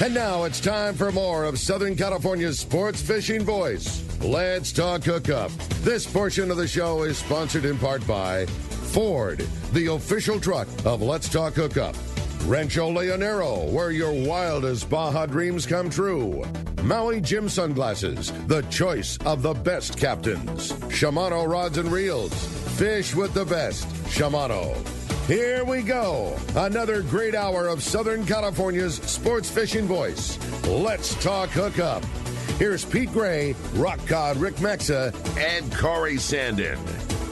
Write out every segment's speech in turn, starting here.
And now it's time for more of Southern California's sports fishing voice. Let's talk hookup. This portion of the show is sponsored in part by Ford, the official truck of Let's Talk Hookup. Rancho Leonero, where your wildest Baja dreams come true. Maui Jim Sunglasses, the choice of the best captains. Shimano Rods and Reels, fish with the best. Shimano. Here we go. Another great hour of Southern California's sports fishing voice. Let's talk hookup. Here's Pete Gray, Rock Cod Rick Mexa, and Corey Sandin.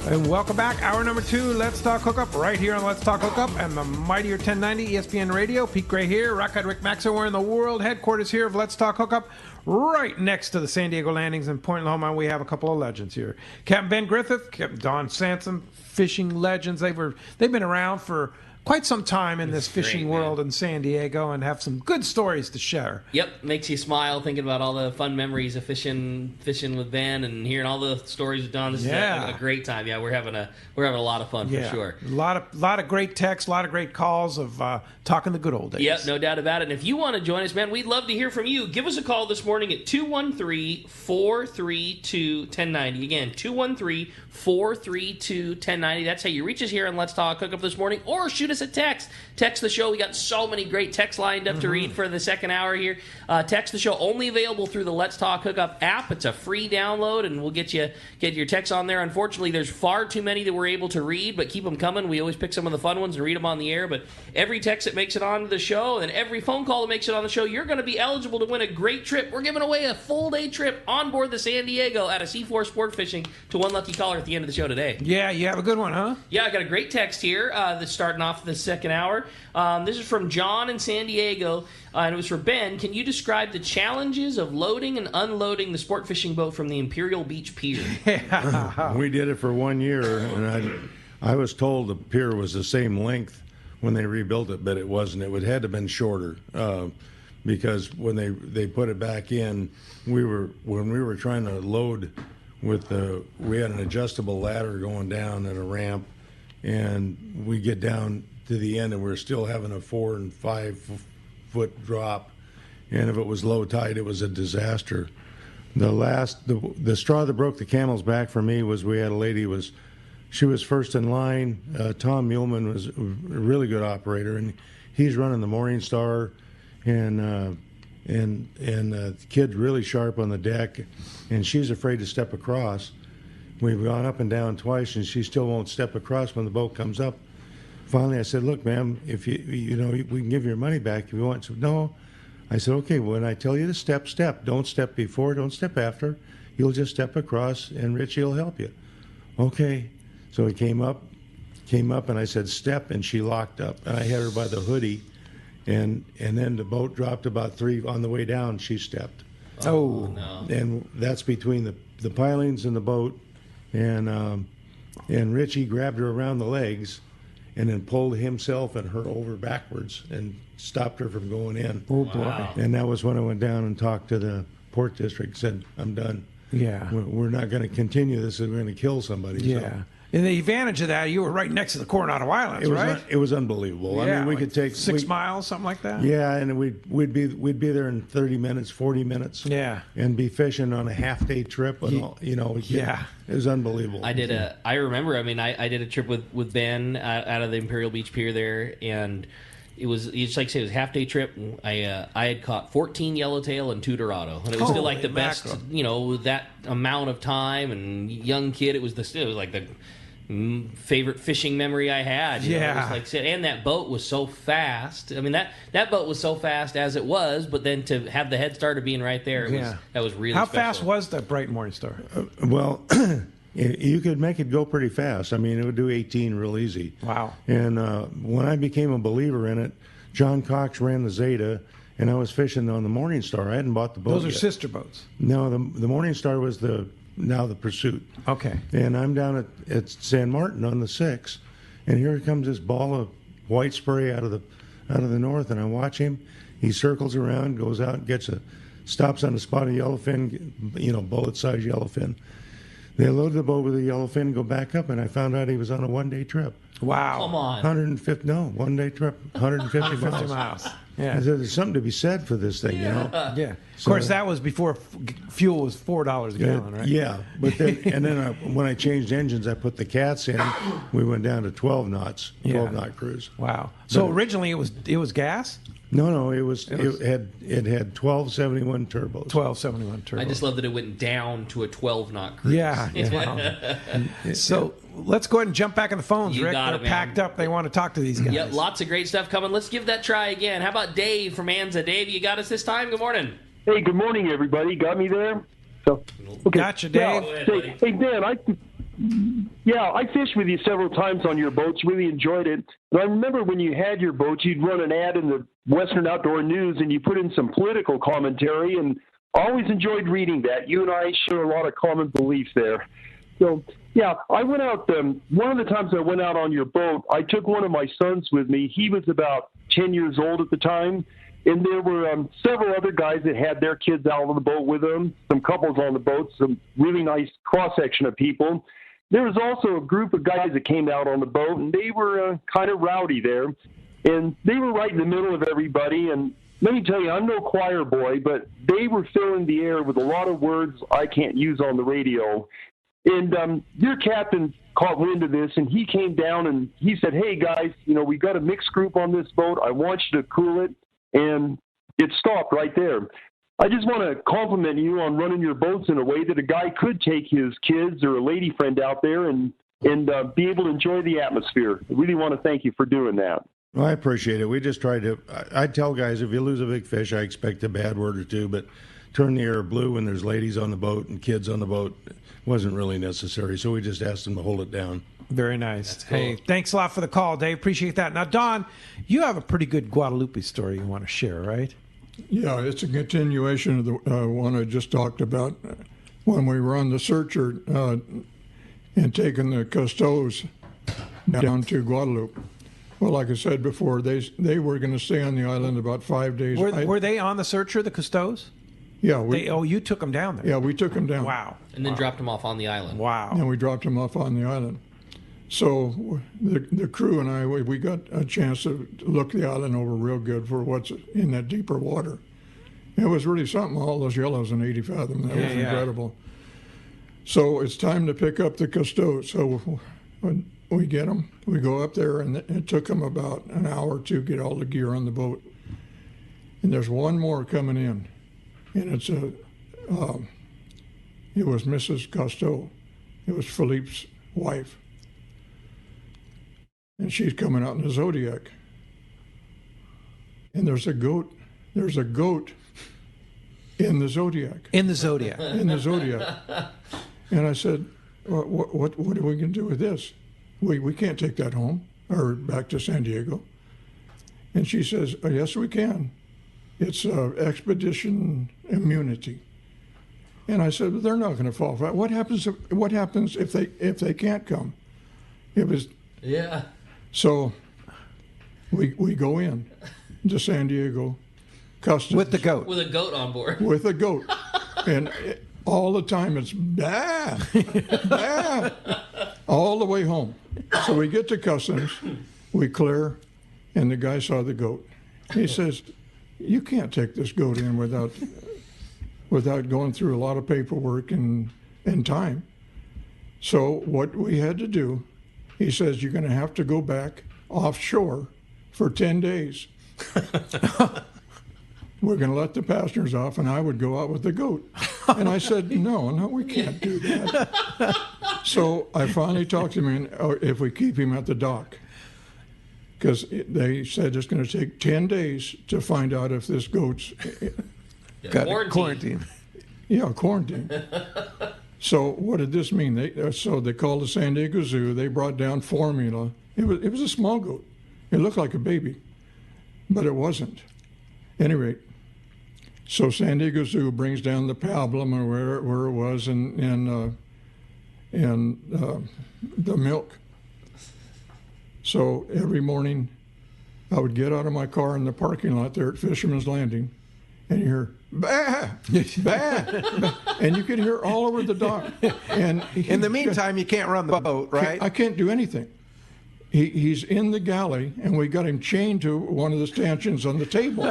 And welcome back. Hour number 2, Let's Talk Hookup, right here on Let's Talk Hookup and the mightier 1090 ESPN Radio. Pete Gray here, Rock Cod Rick Mexa. We're in the world headquarters here of Let's Talk Hookup, right next to the San Diego Landings in Point Loma. We have a couple of legends here. Captain Ben Griffith, Captain Don Sansome, fishing legends. They've been around for quite some time in this fishing world in San Diego and have some good stories to share. Yep, makes you smile thinking about all the fun memories of fishing with Ben and hearing all the stories with Don. This is a great time. Yeah, we're having a lot of fun for sure. A lot of great texts, a lot of great calls of talking the good old days. Yep, no doubt about it. And if you want to join us, man, we'd love to hear from you. Give us a call this morning at 213-432-1090. Again, 213-432-1090. That's how you reach us here on Let's Talk Hookup this morning, or shoot us a text. Text the show. We got so many great texts lined up to read for the second hour here. Text the show. Only available through the Let's Talk Hookup app. It's a free download, and we'll get your texts on there. Unfortunately, there's far too many that we're able to read, but keep them coming. We always pick some of the fun ones and read them on the air. But every text that makes it onto the show and every phone call that makes it on the show, you're going to be eligible to win a great trip. We're giving away a full-day trip on board the San Diego out of Seaforth Sport Fishing to one lucky caller at the end of the show today. Yeah, you have a good one, huh? Yeah, I got a great text here that's starting off the second hour. This is from John in San Diego, and it was for Ben. Can you describe the challenges of loading and unloading the sport fishing boat from the Imperial Beach Pier? Yeah. We did it for 1 year, and I was told the pier was the same length when they rebuilt it, but it wasn't. It had to have been shorter because when they put it back in, when we were trying to load we had an adjustable ladder going down and a ramp, and we get down to the end and we're still having a 4 and 5 foot drop, and if it was low tide, it was a disaster. The straw that broke the camel's back for me was we had a lady she was first in line. Tom Muleman was a really good operator, and he's running the Morning Star, and the kid really sharp on the deck, and she's afraid to step across. We've gone up and down twice, and she still won't step across when the boat comes up. Finally, I said, "Look, ma'am, if we can give you your money back if you want." So no, I said, "Okay, when I tell you to step, step. Don't step before, don't step after. You'll just step across, and Richie will help you." Okay. So he came up, and I said, "Step," and she locked up, and I had her by the hoodie, and then the boat dropped about 3 on the way down. She stepped. Oh no! And that's between the pilings and the boat, and Richie grabbed her around the legs, and then pulled himself and her over backwards and stopped her from going in. Oh boy! Wow. And that was when I went down and talked to the port district. Said, "I'm done. Yeah, we're not going to continue this. We're going to kill somebody." Yeah. So. And the advantage of that, you were right next to the Coronado Islands, right? It was unbelievable. Yeah, I mean, we like could take 6 miles, something like that. Yeah, and we'd be there in 30 minutes, 40 minutes. Yeah, and be fishing on a half-day trip. And all, yeah, it was unbelievable. I remember. I mean, I did a trip with Ben out of the Imperial Beach Pier there, and it was just like I say, it was a half-day trip. I had caught 14 yellowtail and 2 Dorado, and it was still like the best, that amount of time. And young kid, it was like the favorite fishing memory I had. Yeah. And that boat was so fast. I mean, that boat was so fast as it was, but then to have the head start of being right there, that was really How special. fast was the Bright Morning Star? Well, you could make it go pretty fast. I mean, it would do 18 real easy. Wow. And when I became a believer in it, John Cox ran the Zeta, and I was fishing on the Morning Star. I hadn't bought the boat Those are yet. sister boats. No, the Morning Star was the Pursuit. Okay. And I'm down at San Martin on the 6, and here comes this ball of white spray out of the north, and I watch him. He circles around, goes out, stops on a spot of yellowfin, bullet-sized yellowfin. They load the boat with a yellowfin, go back up, and I found out he was on a one-day trip. Wow. Come on. 150, no, one-day trip, 150 miles. Yeah. There's something to be said for this thing, you know. Yeah. Of course, that was before fuel was $4 a gallon, right? Yeah, but then when I changed engines, I put the cats in. We went down to 12 knots, 12-knot cruise. Wow. So originally it was gas? No, it had 1271 turbos. 1271 turbos. I just love that it went down to a 12-knot cruise. Yeah. Wow. So let's go ahead and jump back on the phones, You Rick. got They're it, man. packed up. They want to talk to these guys. Yep, lots of great stuff coming. Let's give that try again. How about Dave from Anza? Dave, you got us this time? Good morning. Hey, good morning, everybody. Got me there? So, okay. Gotcha, Dave. Hey, Dan, I fished with you several times on your boats. Really enjoyed it. And I remember when you had your boat, you'd run an ad in the Western Outdoor News, and you put in some political commentary, and I always enjoyed reading that. You and I share a lot of common beliefs there. So, yeah, I went out, one of the times I went out on your boat, I took one of my sons with me. He was about 10 years old at the time, and there were several other guys that had their kids out on the boat with them, some couples on the boat, some really nice cross-section of people. There was also a group of guys that came out on the boat, and they were kind of rowdy there. And they were right in the middle of everybody. And let me tell you, I'm no choir boy, but they were filling the air with a lot of words I can't use on the radio. And your captain caught wind of this, and he came down and he said, hey, guys, we got a mixed group on this boat. I want you to cool it. And it stopped right there. I just want to compliment you on running your boats in a way that a guy could take his kids or a lady friend out there and be able to enjoy the atmosphere. I really want to thank you for doing that. Well, I appreciate it. We just tried to. I tell guys, if you lose a big fish, I expect a bad word or two, but turn the air blue when there's ladies on the boat and kids on the boat wasn't really necessary. So we just asked them to hold it down. Very nice. Cool. Hey, thanks a lot for the call, Dave. Appreciate that. Now, Don, you have a pretty good Guadalupe story you want to share, right? Yeah, it's a continuation of the one I just talked about. When we were on the Searcher and taking the Custos down to Guadalupe. Well, like I said before, they were going to stay on the island about 5 days. Were they on the Searcher, the Custos? Yeah. You took them down there. Yeah, we took them down. Wow. And then dropped them off on the island. Wow. And we dropped them off on the island. So the crew and I, we got a chance to look the island over real good for what's in that deeper water. It was really something, all those yellows in 80 fathom. That was incredible. So it's time to pick up the Custos. So when we get them, we go up there, and it took them about an hour to get all the gear on the boat. And there's one more coming in, and it was Mrs. Cousteau. It was Philippe's wife. And she's coming out in the Zodiac. And there's a goat in the Zodiac. In the Zodiac. In the Zodiac. And I said, what are we going to do with this? We can't take that home or back to San Diego. And she says, oh, yes, we can. It's expedition immunity. And I said, they're not going to fall for that. What happens if they can't come? It was So we go in to San Diego Customs with the goat. With a goat on board. With a goat, and all the time it's bah, bah, all the way home. So we get to Customs, we clear, and the guy saw the goat. He says, "You can't take this goat in without going through a lot of paperwork and time." So what we had to do, he says, you're going to have to go back offshore for 10 days. We're going to let the passengers off, and I would go out with the goat. And I said, no, we can't do that. So I finally talked to him if we keep him at the dock. Because they said it's going to take 10 days to find out if this goat's got quarantine. Yeah, quarantine. So what did this mean? They called the San Diego Zoo. They brought down formula. It was a small goat. It looked like a baby, but it wasn't. At any rate, so San Diego Zoo brings down the pablum or where it was and the milk. So every morning, I would get out of my car in the parking lot there at Fisherman's Landing, and you hear bah, bah, bah, and you could hear all over the dock. And in the meantime, you can't run the boat, right? I can't do anything. he's in the galley, and we got him chained to one of the stanchions on the table,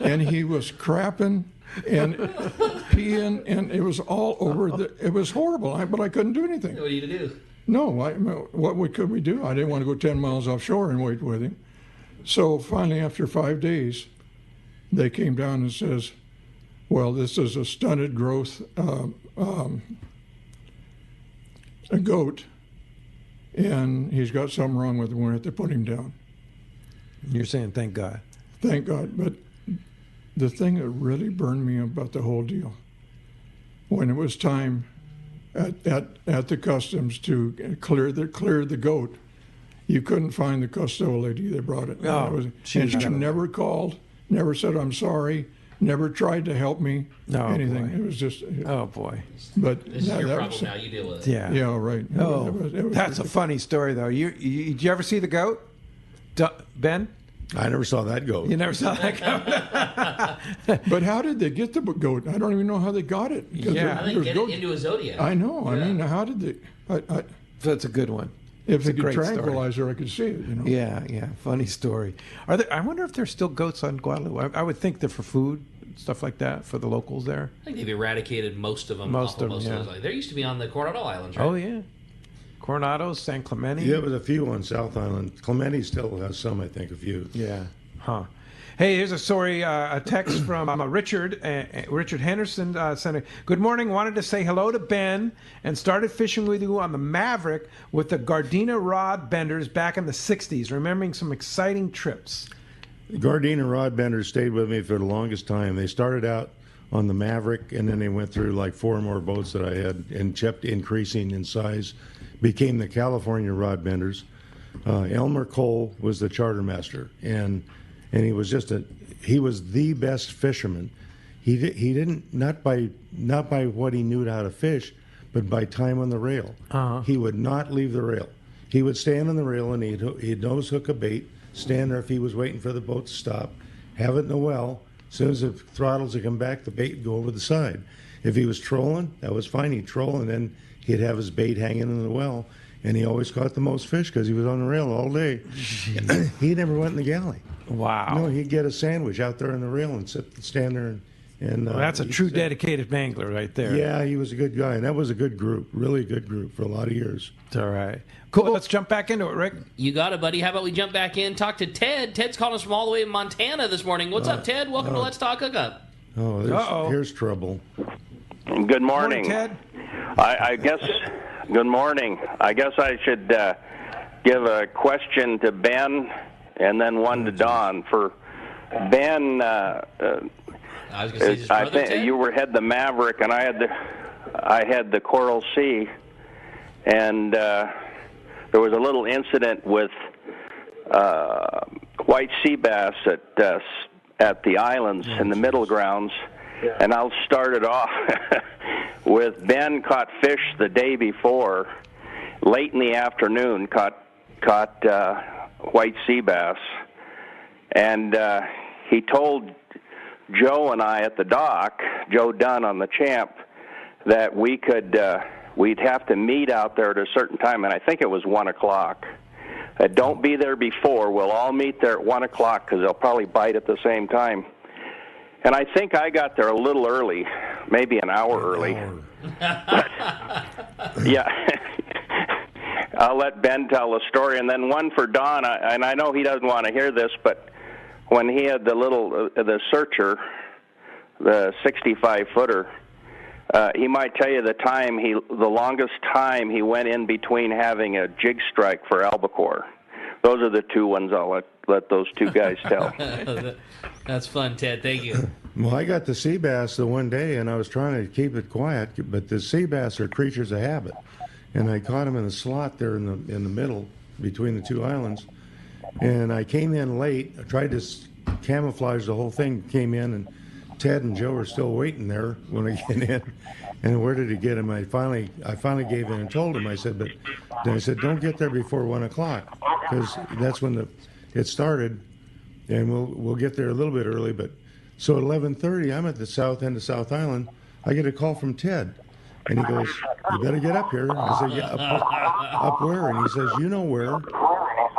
and he was crapping and peeing, and it was all over. It was horrible, but I couldn't do anything. What are you to do? No, what could we do? I didn't want to go 10 miles offshore and wait with him. So finally, after 5 days, they came down and says, well, this is a stunted growth a goat, and he's got something wrong with him. We have to put him down. You're saying thank God. Thank God. But the thing that really burned me about the whole deal, when it was time at the customs to clear the goat, you couldn't find the Costello lady that brought it. And she never called, never said I'm sorry, never tried to help me. Anything. Boy. It was just. Oh boy! But this is your problem now. You deal with it. Yeah. Yeah. Right. Oh, it was that's a funny story though. Did you ever see the goat, Ben? I never saw that goat. You never saw that goat? But how did they get the goat? I don't even know how they got it. Yeah, how did they get it into a Zodiac? I know. Yeah. I mean, how did they? That's a good one. If they could tranquilize her, I could see it. You know. Yeah. Funny story. I wonder if there's still goats on Guadalupe. I would think they're for food, stuff like that, for the locals there. I think they've eradicated most of them. Most of those. There used to be on the Coronado Islands, right? Oh yeah. Coronado, San Clemente. Yeah, there's a few on South Island. Clemente still has some, I think, a few. Yeah. Huh. Hey, here's a story, a text from Richard. Richard Henderson sent it. Good morning. Wanted to say hello to Ben and started fishing with you on the Maverick with the Gardena rod benders back in the 60s, remembering some exciting trips. Gardena rod benders stayed with me for the longest time. They started out on the Maverick, and then they went through like 4 more boats that I had and kept increasing in size. Became the California rod benders. Elmer Cole was the charter master, and he was he was the best fisherman. He didn't not by what he knew how to fish, but by time on the rail. He would not leave the rail. He would stand on the rail and he'd nose hook a bait, stand there if he was waiting for the boat to stop, have it in the well. As soon as the throttles would come back, the bait would go over the side. If he was trolling, that was fine. He'd troll, and then he'd have his bait hanging in the well, and he always caught the most fish because he was on the rail all day. He never went in the galley. Wow. No, he'd get a sandwich out there on the rail and stand there and well, that's a true dedicated angler right there. Yeah, he was a good guy, and that was a good group, really good group for a lot of years. It's all right. Cool. Let's jump back into it, Rick. You got it, buddy. How about we jump back in, talk to Ted. Ted's calling us from all the way in Montana this morning. What's up, Ted? Welcome to Let's Talk Hookup. Here's trouble. Good morning. Ted. I guess, good morning. I guess I should give a question to Ben and then one to Don. For Ben, I was gonna say his brother, I think Ted? you had the Maverick, and I had the Coral Sea, and there was a little incident with white sea bass at the islands in the middle grounds, and I'll start it off with Ben caught fish the day before, late in the afternoon, caught white sea bass, and he told Joe and I at the dock, Joe Dunn on the Champ, that we'd have to meet out there at a certain time, and I think it was 1 o'clock. Don't be there before. We'll all meet there at 1 o'clock because they'll probably bite at the same time. And I think I got there a little early, maybe an hour early. Yeah. I'll let Ben tell the story, and then one for Don. And I know he doesn't want to hear this, but when he had the Searcher, the 65-footer, he might tell you the longest time he went in between having a jig strike for albacore. Those are the two ones I'll let those two guys tell. That's fun, Ted. Thank you. Well, I got the sea bass the one day, and I was trying to keep it quiet, but the sea bass are creatures of habit, and I caught them in a slot there in the middle between the two islands, and I came in late. I tried to camouflage the whole thing. Came in, and Ted and Joe were still waiting there when I get in. And where did he get him? I finally gave in and told him. I said, don't get there before 1 o'clock, because that's when it started, and we'll get there a little bit early. But so at 11:30, I'm at the south end of South Island. I get a call from Ted, and he goes, "You better get up here." I said, "Yeah, up where?" And he says, "You know where."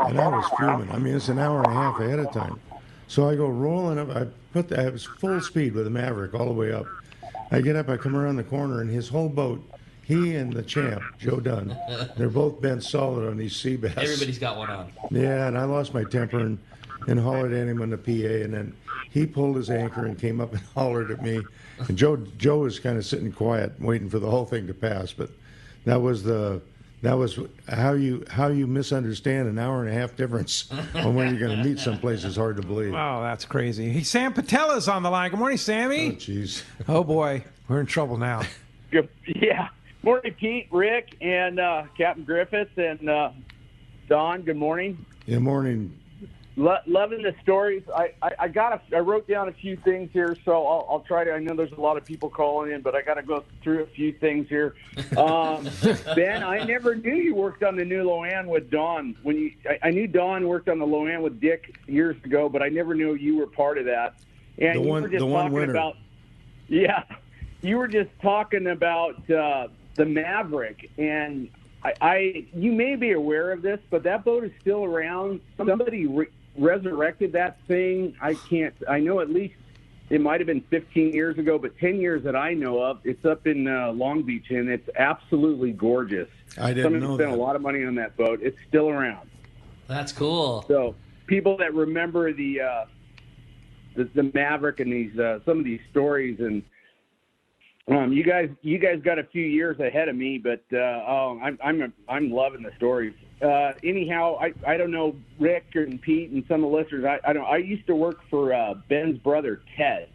and I was fuming. I mean, it's an hour and a half ahead of time. So I go rolling up. I was full speed with the Maverick all the way up. I get up, I come around the corner, and his whole boat, he and the champ, Joe Dunn, they're both bent solid on these sea bass. Everybody's got one on. Yeah, and I lost my temper and hollered at him on the PA, and then he pulled his anchor and came up and hollered at me. And Joe was kind of sitting quiet, waiting for the whole thing to pass. But that was how you misunderstand an hour and a half difference on when you're going to meet someplace is hard to believe. Oh, that's crazy. Hey, Sam Patella's on the line. Good morning, Sammy. Oh, jeez. Oh boy, we're in trouble now. Good. Yeah. Morning, Pete, Rick, and Captain Griffith, and Don. Good morning. Yeah, morning. Loving the stories. I wrote down a few things here, so I'll try to. I know there's a lot of people calling in, but I got to go through a few things here. Ben, I never knew you worked on the new Loan with Don. I knew Don worked on the Loan with Dick years ago, but I never knew you were part of that. And you were just talking about, yeah, you were just talking about the Maverick, and you may be aware of this, but that boat is still around. Somebody resurrected that thing. I know at least it might have been 15 years ago, but 10 years that I know of. It's up in Long Beach, and it's absolutely gorgeous. I didn't know that. Somebody spent a lot of money on that boat. It's still around. That's cool. So people that remember the Maverick and these some of these stories, and you guys got a few years ahead of me, but I'm loving the stories. Anyhow, I don't know Rick and Pete and some of the listeners. I used to work for Ben's brother Ted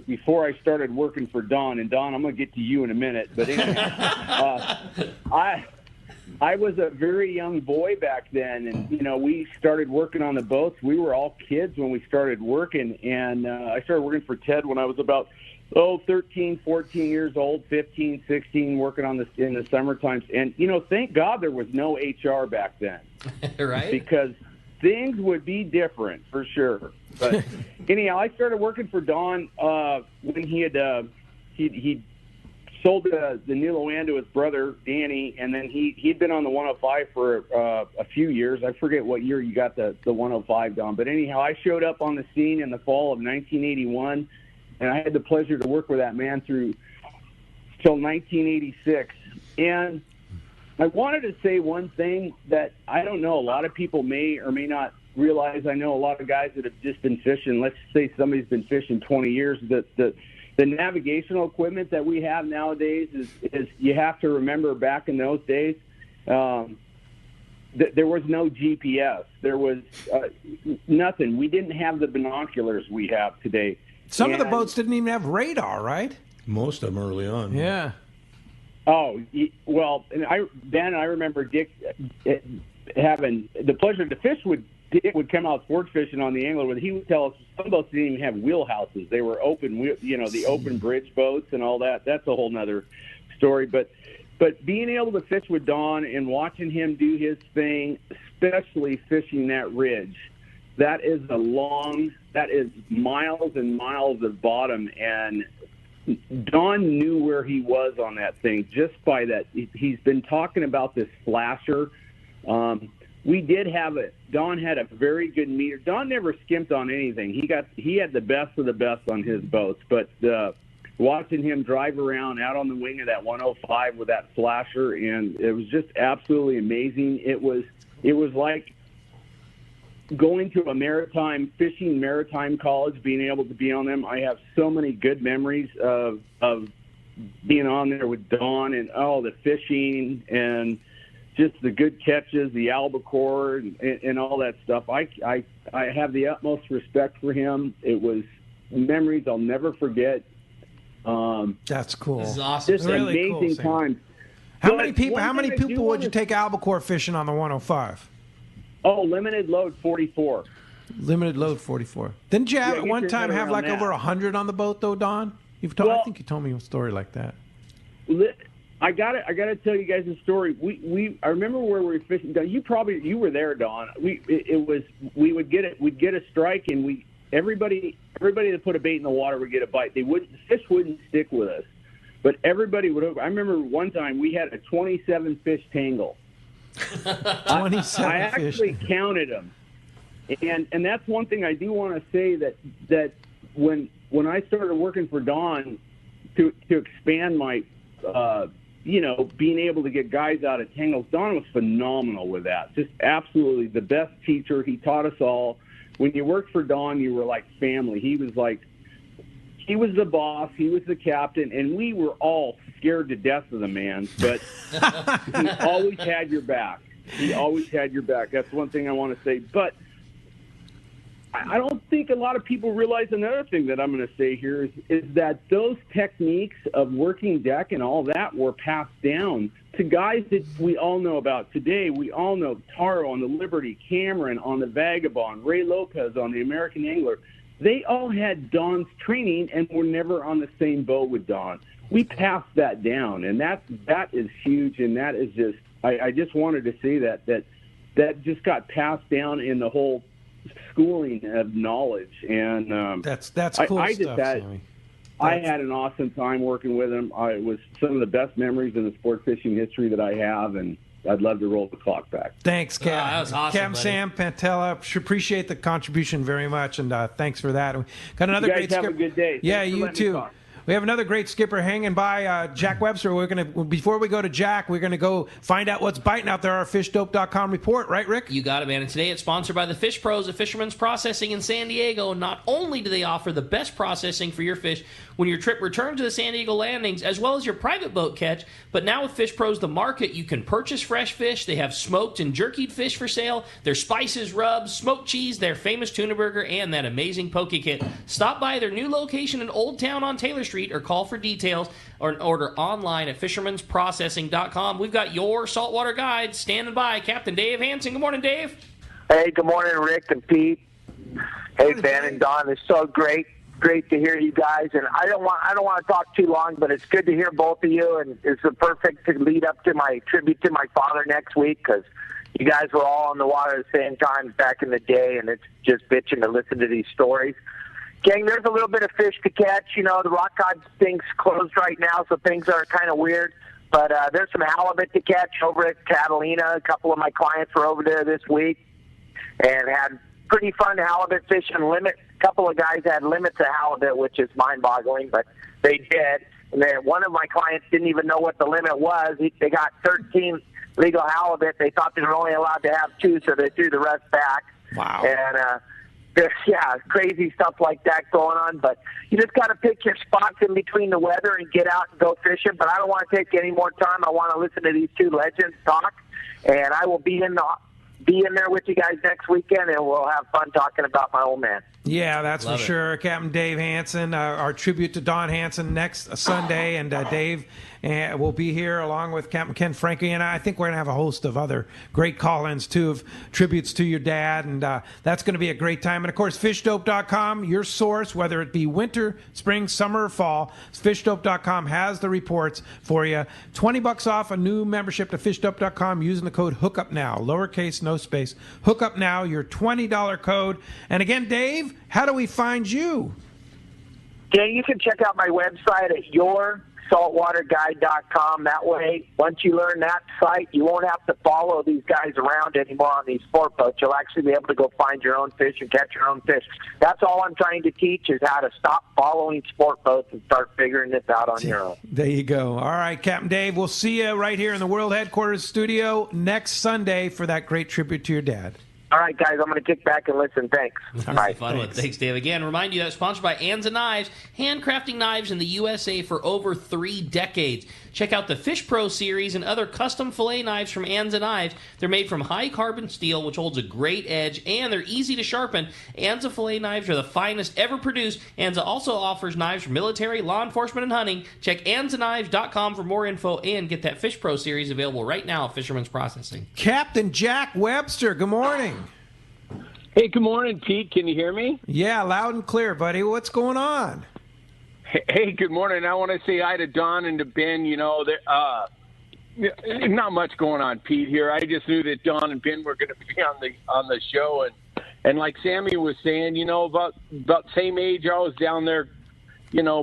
before I started working for Don. And Don, I'm going to get to you in a minute. But anyhow, I was a very young boy back then, and we started working on the boats. We were all kids when we started working, and I started working for Ted when I was about 13, 14 years old, 15, 16, working on this in the summer times. And, thank God there was no HR back then. Right? Because things would be different for sure. But anyhow, I started working for Don when he had he sold the new Loan to his brother, Danny, and then he'd been on the 105 for a few years. I forget what year you got the 105, Don. But anyhow, I showed up on the scene in the fall of 1981, and I had the pleasure to work with that man till 1986. And I wanted to say one thing that I don't know, a lot of people may or may not realize. I know a lot of guys that have just been fishing. Let's say somebody's been fishing 20 years. The navigational equipment that we have nowadays is you have to remember back in those days, there was no GPS. There was nothing. We didn't have the binoculars we have today. Some of the boats didn't even have radar, right? Most of them early on. Yeah. Oh, well, Ben, I remember Dick having the pleasure to fish with Dick. Would come out sport fishing on the angler. He would tell us some boats didn't even have wheelhouses. They were open, the open bridge boats and all that. That's a whole nother story. But being able to fish with Don and watching him do his thing, especially fishing that ridge, that is miles and miles of bottom, and Don knew where he was on that thing just by that. He's been talking about this flasher. We did have it. Don had a very good meter. Don never skimped on anything. He had the best of the best on his boats, but watching him drive around out on the wing of that 105 with that flasher, and it was just absolutely amazing. It was like going to a maritime college, being able to be on them. I have so many good memories of being on there with Don and the fishing and just the good catches, the albacore and all that stuff. I have the utmost respect for him. It was memories I'll never forget. That's cool. This is awesome. Just really amazing cool, times. How many people would you take albacore fishing on the 105? Oh, limited load 44. Limited load 44. Didn't you at one time have like over 100 on the boat though, Don? I think you told me a story like that. I got to tell you guys a story. I remember where we were fishing. You were there, Don. We'd get a strike, and everybody that put a bait in the water would get a bite. The fish wouldn't stick with us, but everybody would. I remember one time we had a 27 fish tangle, 27 I actually fish. counted them, and that's one thing I do want to say that when I started working for Don to expand my being able to get guys out of tangles, Don was phenomenal with that. Just absolutely the best teacher. He taught us all. When you worked for Don, you were like family. He was the boss. He was the captain, and we were all scared to death of the man. But he always had your back. That's one thing I want to say. But I don't think a lot of people realize another thing that I'm going to say here is that those techniques of working deck and all that were passed down to guys that we all know about today. We all know Taro on the Liberty, Cameron on the Vagabond, Ray Lopez on the American Angler. They all had Don's training and were never on the same boat with Don. We passed that down, and that is huge, and that is just I just wanted to say that just got passed down in the whole schooling of knowledge, and that's cool I stuff, Sammy. I had an awesome time working with him. It was some of the best memories in the sport fishing history that I have, and I'd love to roll the clock back. Thanks, Cam. That was awesome, Cam, buddy. Sam, Pantella, appreciate the contribution very much, and thanks for that. Got another You guys great have skipper. a good day. Yeah, Thanks for you letting me too. talk. We have another great skipper hanging by, Jack Webster. Before we go to Jack, we're going to go find out what's biting out there, our fishdope.com report. Right, Rick? You got it, man. And today it's sponsored by the Fish Pros of Fisherman's Processing in San Diego. Not only do they offer the best processing for your fish when your trip returns to the San Diego landings, as well as your private boat catch, but now with Fish Pros, the market, you can purchase fresh fish. They have smoked and jerkied fish for sale, their spices, rubs, smoked cheese, their famous tuna burger, and that amazing poke kit. Stop by their new location in Old Town on Taylor Street or call for details or order online at fishermansprocessing.com. We've got your saltwater guide standing by, Captain Dave Hansen. Good morning, Dave. Hey, good morning, Rick and Pete. Hey, Ben and Don. It's so great to hear you guys. And I don't want to talk too long, but it's good to hear both of you. And it's the perfect lead up to my tribute to my father next week, because you guys were all on the water at the same time back in the day, and it's just bitching to listen to these stories. Gang, there's a little bit of fish to catch. You know, the rock cod thing's closed right now, so things are kind of weird. But there's some halibut to catch over at Catalina. A couple of my clients were over there this week and had pretty fun halibut fishing limit. A couple of guys had limits of halibut, which is mind-boggling, but they did. And then one of my clients didn't even know what the limit was. They got 13 legal halibut. They thought they were only allowed to have 2, so they threw the rest back. Wow. And there's, crazy stuff like that going on. But you just got to pick your spots in between the weather and get out and go fishing. But I don't want to take any more time. I want to listen to these two legends talk. And I will be in there with you guys next weekend, and we'll have fun talking about my old man. Yeah, that's Love for it. sure. Captain Dave Hansen, our tribute to Don Hansen next Sunday, and Dave will be here along with Captain Ken Frankie, and I think we're going to have a host of other great call-ins, too, of tributes to your dad, and that's going to be a great time. And, of course, fishdope.com, your source, whether it be winter, spring, summer, or fall, fishdope.com has the reports for you. $20 off a new membership to fishdope.com using the code Hookup Now, lowercase, no space. Hookup Now, your $20 code. And again, Dave, how do we find you? Yeah, you can check out my website at yoursaltwaterguide.com. That way, once you learn that site, you won't have to follow these guys around anymore on these sport boats. You'll actually be able to go find your own fish and catch your own fish. That's all I'm trying to teach, is how to stop following sport boats and start figuring this out on your own. There you go. All right, Captain Dave, we'll see you right here in the World Headquarters studio next Sunday for that great tribute to your dad. All right, guys, I'm going to kick back and listen. Thanks. All right, fun one. Thanks, Dave. Again, remind you that it's sponsored by Anza Knives, handcrafting knives in the USA for over 3 decades. Check out the Fish Pro series and other custom fillet knives from Anza Knives. They're made from high carbon steel, which holds a great edge, and they're easy to sharpen. Anza fillet knives are the finest ever produced. Anza also offers knives for military, law enforcement, and hunting. Check AnzaKnives.com for more info and get that Fish Pro series available right now at Fisherman's Processing. Captain Jack Webster, good morning. Hey, good morning, Pete. Can you hear me? Yeah, loud and clear, buddy. What's going on? Hey, good morning. I want to say hi to Don and to Ben. You know, not much going on, Pete, here. I just knew that Don and Ben were going to be on the show, and like Sammy was saying, you know, about same age, I was down there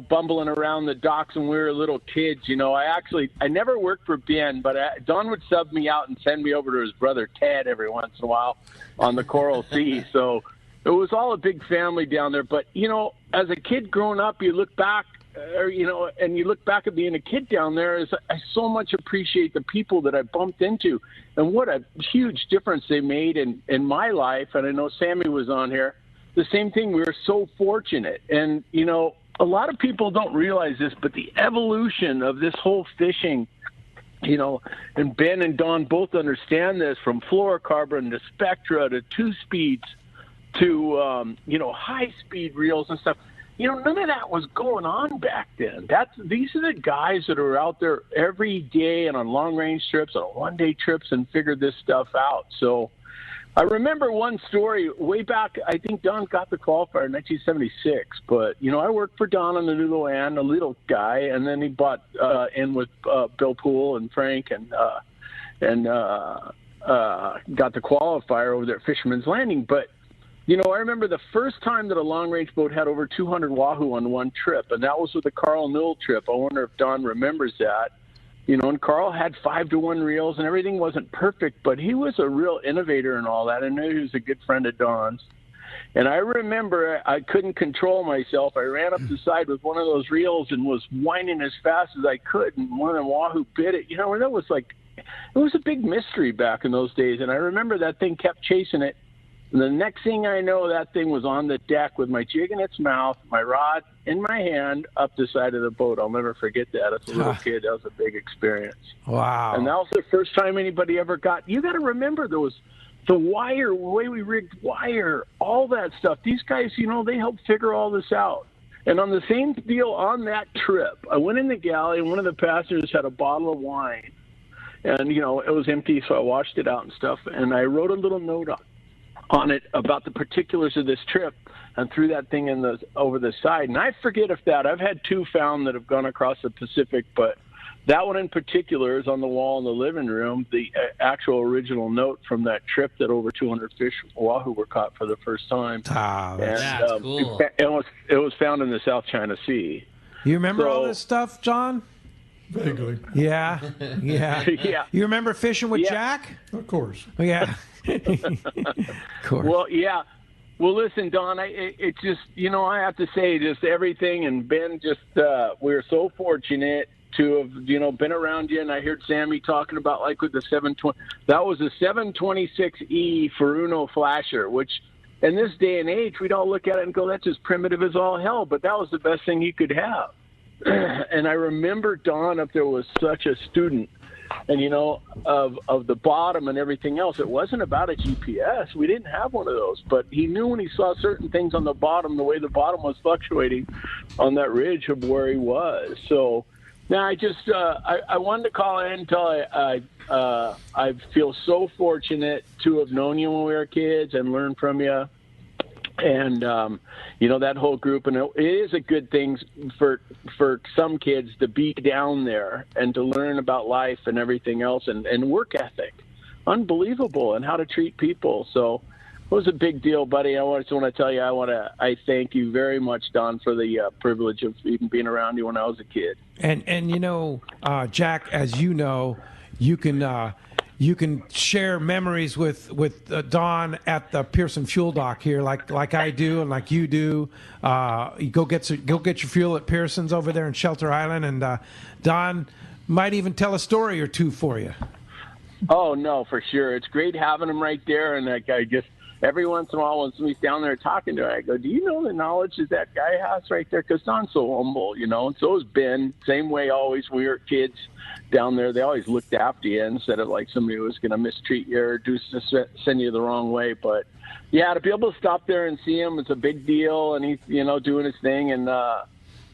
bumbling around the docks when we were little kids. I never worked for Ben, but Don would sub me out and send me over to his brother Ted every once in a while on the Coral Sea. So it was all a big family down there. But, as a kid growing up, you look back, and you look back at being a kid down there, I so much appreciate the people that I bumped into and what a huge difference they made in my life. And I know Sammy was on here. The same thing, we were so fortunate. And, a lot of people don't realize this, but the evolution of this whole fishing, and Ben and Don both understand this, from fluorocarbon to Spectra to 2-speeds to, high-speed reels and stuff. None of that was going on back then. These are the guys that are out there every day and on long-range trips, on one-day trips, and figured this stuff out. So I remember one story way back. I think Don got the qualifier in 1976. But, I worked for Don on the New Luan, a little guy, and then he bought in with Bill Poole and Frank and got the qualifier over there at Fisherman's Landing. But, I remember the first time that a long-range boat had over 200 wahoo on one trip, and that was with the Carl Newell trip. I wonder if Don remembers that. And Carl had 5-to-1 reels, and everything wasn't perfect, but he was a real innovator and all that. I knew he was a good friend of Don's. And I remember I couldn't control myself. I ran up the side with one of those reels and was whining as fast as I could, and one of them wahoo bit it. That was it was a big mystery back in those days. And I remember that thing kept chasing it. And the next thing I know, that thing was on the deck with my jig in its mouth, my rod in my hand, up the side of the boat. I'll never forget that. As a little kid, that was a big experience. Wow. And that was the first time anybody ever got... You got to remember, there was the wire, the way we rigged wire, all that stuff. These guys, they helped figure all this out. And on the same deal on that trip, I went in the galley, and one of the passengers had a bottle of wine. And, it was empty, so I washed it out and stuff. And I wrote a little note on it about the particulars of this trip and threw that thing over the side. And I forget I've had 2 found that have gone across the Pacific, but that one in particular is on the wall in the living room, the actual original note from that trip that over 200 fish wahoo were caught for the first time. That's cool. It was found in the South China Sea. You remember all this stuff, John? Vaguely. Yeah. Yeah. You remember fishing with Jack? Of course. Yeah. Of course. Well, yeah. Well, listen, Don, it just, I have to say just everything, and Ben, just we're so fortunate to have, been around you, and I heard Sammy talking about, with the 720, that was a 726E Furuno flasher, which in this day and age, we'd all look at it and go, that's just primitive as all hell, but that was the best thing you could have. And I remember Don up there was such a student, and of the bottom and everything else. It wasn't about a GPS. We didn't have one of those, but he knew when he saw certain things on the bottom, the way the bottom was fluctuating on that ridge of where he was. So now I just I wanted to call in and tell I feel so fortunate to have known you when we were kids and learned from you. And, that whole group, and it is a good thing for some kids to be down there and to learn about life and everything else and work ethic. Unbelievable, and how to treat people. So it was a big deal, buddy. I just want to tell you, I thank you very much, Don, for the privilege of even being around you when I was a kid. And Jack, as you know, you can share memories with Don at the Pearson Fuel Dock here, like I do and like you do. You go get your fuel at Pearson's over there in Shelter Island, and Don might even tell a story or two for you. Oh no, for sure. It's great having him right there, and I just every once in a while when somebody's down there talking to him, I go, "Do you know the knowledge that guy has right there?" Because Don's so humble, and so has Ben. Same way, always we were kids down there. They always looked after you instead of like somebody who was going to mistreat you or send you the wrong way. But yeah, to be able to stop there and see him, it's a big deal, and he's doing his thing. And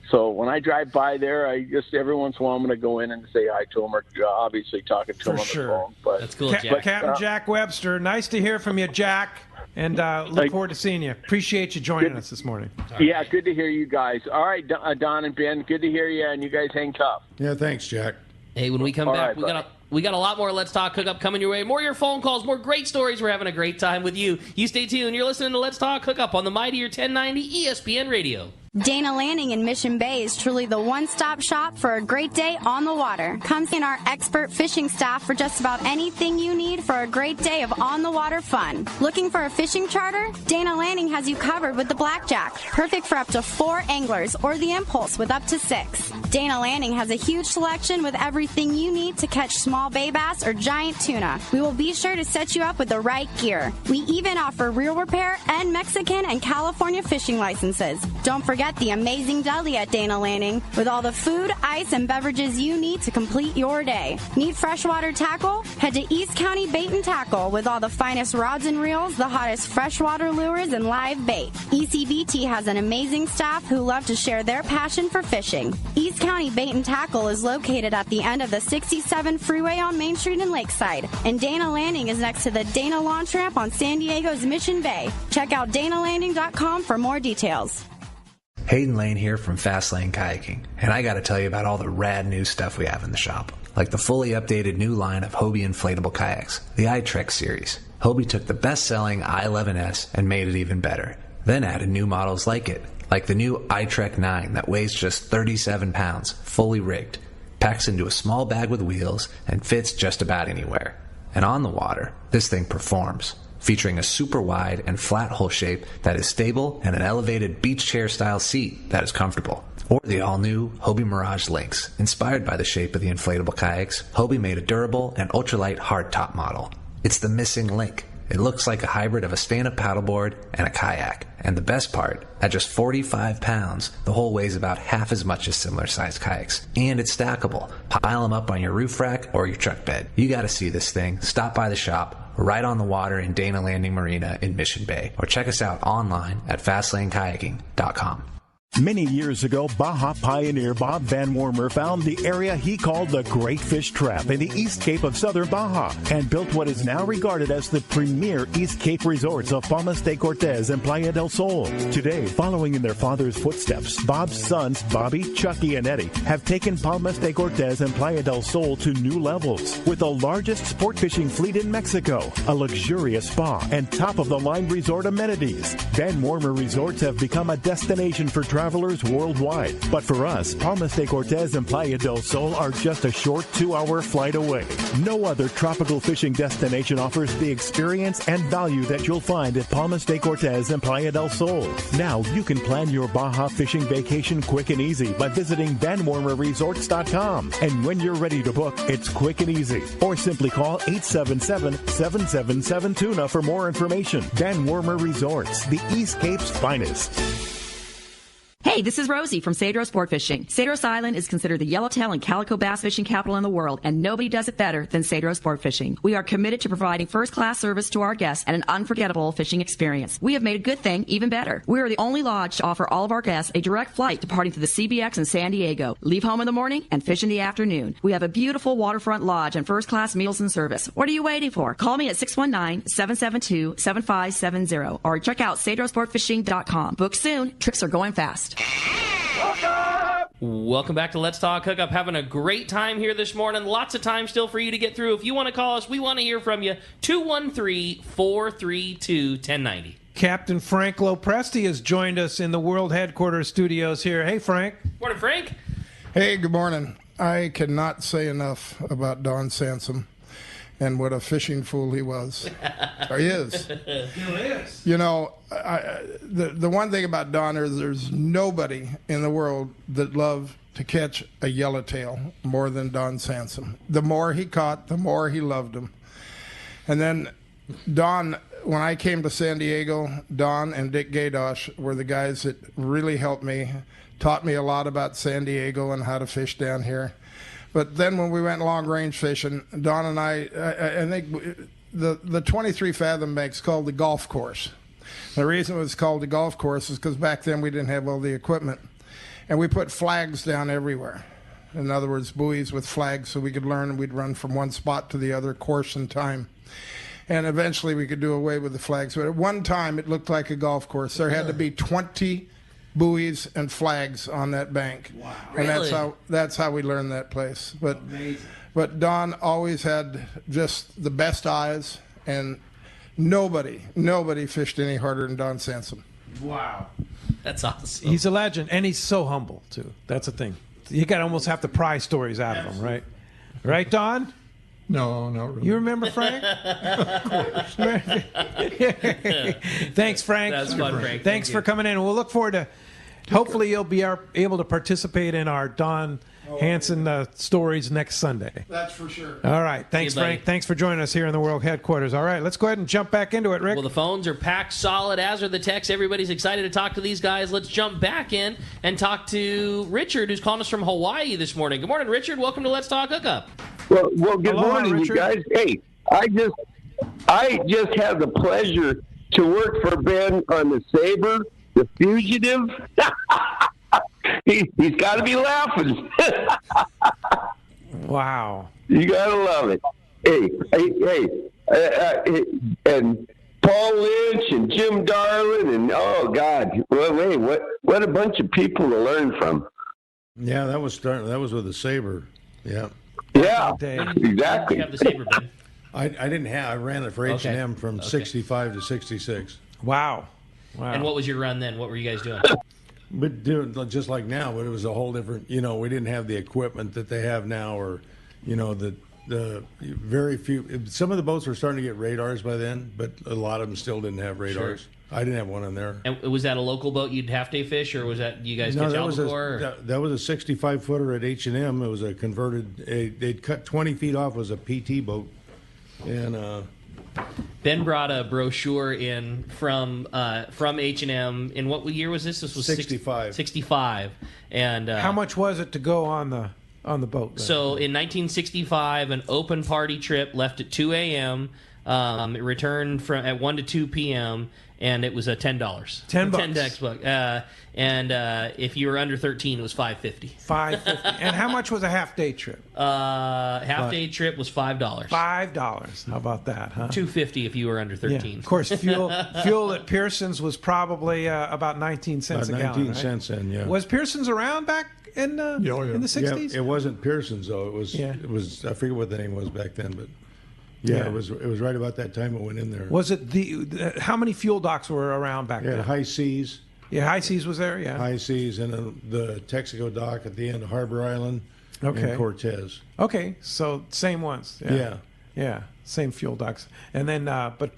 so when I drive by there, I just every once in a while I'm going to go in and say hi to him, or obviously talking to him on the phone. But that's cool, Jack. Captain Jack Webster, nice to hear from you, Jack. And look forward to seeing you. Appreciate you joining us this morning. Yeah, good to hear you guys. All right, Don and Ben, good to hear you, and you guys hang tough. Yeah, thanks, Jack. Hey, when we come back, we got a lot more Let's Talk Hookup coming your way. More of your phone calls, more great stories. We're having a great time with you. You stay tuned. You're listening to Let's Talk Hookup on the Mightier 1090 ESPN Radio. Dana Landing in Mission Bay is truly the one-stop shop for a great day on the water. Come see our expert fishing staff for just about anything you need for a great day of on-the-water fun. Looking for a fishing charter? Dana Landing has you covered with the Blackjack, perfect for up to 4 anglers, or the Impulse with up to 6. Dana Landing has a huge selection with everything you need to catch small bay bass or giant tuna. We will be sure to set you up with the right gear. We even offer reel repair and Mexican and California fishing licenses. Don't forget the amazing deli at Dana Landing with all the food, ice, and beverages you need to complete your day. Need freshwater tackle? Head to East County Bait and Tackle with all the finest rods and reels, the hottest freshwater lures, and live bait. ECBT has an amazing staff who love to share their passion for fishing. East County Bait and Tackle is located at the end of the 67 freeway on Main Street in Lakeside, and Dana Landing is next to the Dana Launch Ramp on San Diego's Mission Bay. Check out danalanding.com for more details. Hayden Lane here from Fast Lane Kayaking, and I gotta tell you about all the rad new stuff we have in the shop, like the fully updated new line of Hobie inflatable kayaks, the iTrek series. Hobie took the best-selling i11S and made it even better, then added new models like it, like the new iTrek 9 that weighs just 37 pounds, fully rigged, packs into a small bag with wheels, and fits just about anywhere. And on the water, this thing performs, featuring a super wide and flat hull shape that is stable and an elevated beach chair style seat that is comfortable. Or the all-new Hobie Mirage Lynx. Inspired by the shape of the inflatable kayaks, Hobie made a durable and ultralight hardtop model. It's the missing link. It looks like a hybrid of a stand-up paddleboard and a kayak. And the best part, at just 45 pounds, the hull weighs about half as much as similar-sized kayaks. And it's stackable. Pile them up on your roof rack or your truck bed. You gotta see this thing. Stop by the shop, right on the water in Dana Landing Marina in Mission Bay, or check us out online at fastlanekayaking.com. Many years ago, Baja pioneer Bob Van Wormer found the area he called the Great Fish Trap in the East Cape of southern Baja and built what is now regarded as the premier East Cape resorts of Palmas de Cortez and Playa del Sol. Today, following in their father's footsteps, Bob's sons, Bobby, Chucky, and Eddie, have taken Palmas de Cortez and Playa del Sol to new levels with the largest sport fishing fleet in Mexico, a luxurious spa, and top-of-the-line resort amenities. Van Wormer Resorts have become a destination for travelers worldwide. But for us, Palmas de Cortez and Playa del Sol are just a short 2-hour flight away. No other tropical fishing destination offers the experience and value that you'll find at Palmas de Cortez and Playa del Sol. Now you can plan your Baja fishing vacation quick and easy by visiting VanWormerResorts.com. And when you're ready to book, it's quick and easy. Or simply call 877-777-TUNA for more information. Van Wormer Resorts, the East Cape's finest. Hey, this is Rosie from Cedros Sport Fishing. Cedros Island is considered the yellowtail and calico bass fishing capital in the world, and nobody does it better than Cedros Sport Fishing. We are committed to providing first-class service to our guests and an unforgettable fishing experience. We have made a good thing even better. We are the only lodge to offer all of our guests a direct flight departing to the CBX in San Diego. Leave home in the morning and fish in the afternoon. We have a beautiful waterfront lodge and first-class meals and service. What are you waiting for? Call me at 619-772-7570 or check out CedroSportFishing.com. Book soon. Trips are going fast. Welcome back to Let's Talk Hookup. Having a great time here this morning. Lots of time still for you to get through. If you want to call us, we want to hear from you. 213-432-1090. Captain Frank Lopresti has joined us in the World Headquarters studios here. Hey, Frank. Morning, Frank. Hey, good morning. I cannot say enough about Don Sansome and what a fishing fool he was. Or he is. He is. You know, the one thing about Don is there's nobody in the world that loved to catch a yellowtail more than Don Sansome. The more he caught, the more he loved him. And then Don, when I came to San Diego, Don and Dick Gaydosh were the guys that really helped me, taught me a lot about San Diego and how to fish down here. But then when we went long-range fishing, Don and I think the 23 Fathom bank's called the golf course. The reason it was called the golf course is because back then we didn't have all the equipment. And we put flags down everywhere. In other words, buoys with flags so we could learn, and we'd run from one spot to the other course in time. And eventually we could do away with the flags. But at one time it looked like a golf course. There had to be 20 buoys and flags on that bank. Wow. And Really? that's how we learned that place. But Don always had just the best eyes, and nobody fished any harder than Don Sansome. Wow. That's awesome. He's a legend, and he's so humble too. That's the thing. You got to almost have to pry stories out of him, right? Right, Don? No, not really. You remember Frank? Thanks, Frank. That's fun, Frank. Thanks for coming in. We'll look forward to. Hopefully, you'll be able to participate in our Don Hansen stories next Sunday. That's for sure. All right. Thanks, See you, Frank. buddy. Thanks for joining us here in the World Headquarters. All right, let's go ahead and jump back into it, Rick. Well, the phones are packed solid, as are the texts. Everybody's excited to talk to these guys. Let's jump back in and talk to Richard, who's calling us from Hawaii this morning. Good morning, Richard. Welcome to Let's Talk Hookup. Well, good Aloha, morning, Richard. you guys. Hey, I just had the pleasure to work for Ben on the Sabre, the Fugitive. He's got to be laughing. Wow. You got to love it. Hey, and Paul Lynch and Jim Darlin and oh God, what a bunch of people to learn from. Yeah, that was with the Sabre. Yeah. Yeah, exactly. You have the Sabre, Ben. I didn't have. I ran it for H&M from 65 to 66. Wow. And what was your run then? What were you guys doing? But doing just like now, but it was a whole different. We didn't have the equipment that they have now, or the very few. Some of the boats were starting to get radars by then, but a lot of them still didn't have radars. Sure. I didn't have one on there. And was that a local boat you'd half-day fish, or was that you guys catch albacore? That was a 65-footer at H&M. It was a converted. They'd cut 20 feet off. It was a PT boat, and. Ben brought a brochure in from H&M. In what year was this? This was 65. 65. And how much was it to go on the boat? Then? So in 1965, an open party trip left at 2 a.m. It returned at 1 to 2 p.m. and it was $10. $10. And if you were under 13, it was $5.50. $5.50. And how much was a half-day trip? Half-day trip was $5. $5. How about that, huh? $2.50 if you were under 13. Yeah. Of course, fuel at Pearson's was probably about 19 cents About a gallon. 19 cents in, yeah. Was Pearson's around back in the 60s? Yeah, it wasn't Pearson's though. It was. I forget what the name was back then, but. Yeah, it was right about that time it went in there. Was it how many fuel docks were around back then? High Seas. Yeah, High Seas was there, yeah. High Seas and the Texaco dock at the end of Harbor Island and Cortez. Okay, so same ones. Yeah, same fuel docks. And then, but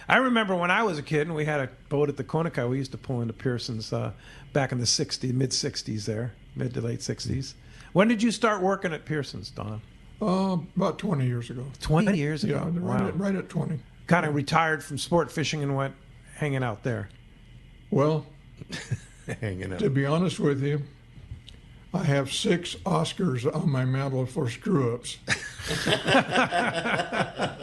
I remember when I was a kid and we had a boat at the Conakai, we used to pull into Pearson's back in the mid-60s there, mid to late 60s. When did you start working at Pearson's, Don? About 20 years ago. 20 years ago? Yeah, Wow. right at 20. Kind of retired from sport fishing and went hanging out there. Well, hanging out. To be honest with you, I have 6 Oscars on my mantle for screw-ups.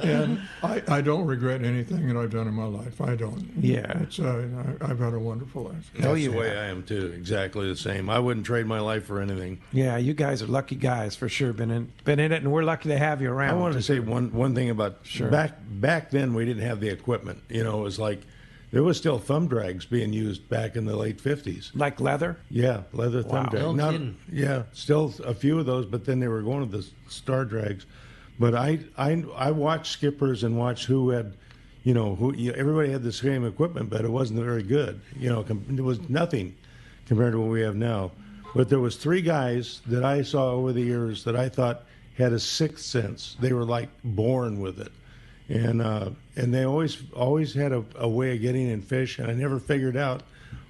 And I don't regret anything that I've done in my life. I don't. Yeah. It's I've had a wonderful life. That's the way I am, too. Exactly the same. I wouldn't trade my life for anything. Yeah, you guys are lucky guys for sure. Been in it, and we're lucky to have you around. I wanted to say one thing about back then we didn't have the equipment. It was like there was still thumb drags being used back in the late 50s. Like leather? Yeah, leather thumb drags. No kidding. Yeah, still a few of those, but then they were going to the star drags. But I watched skippers and watched who had, everybody had the same equipment, but it wasn't very good. It was nothing compared to what we have now. But there was 3 guys that I saw over the years that I thought had a sixth sense. They were like born with it. And they always had a way of getting in fish, and I never figured out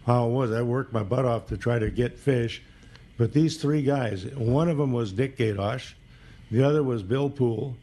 how it was. I worked my butt off to try to get fish, but these 3 guys, one of them was Dick Gadosh, the other was Bill Poole,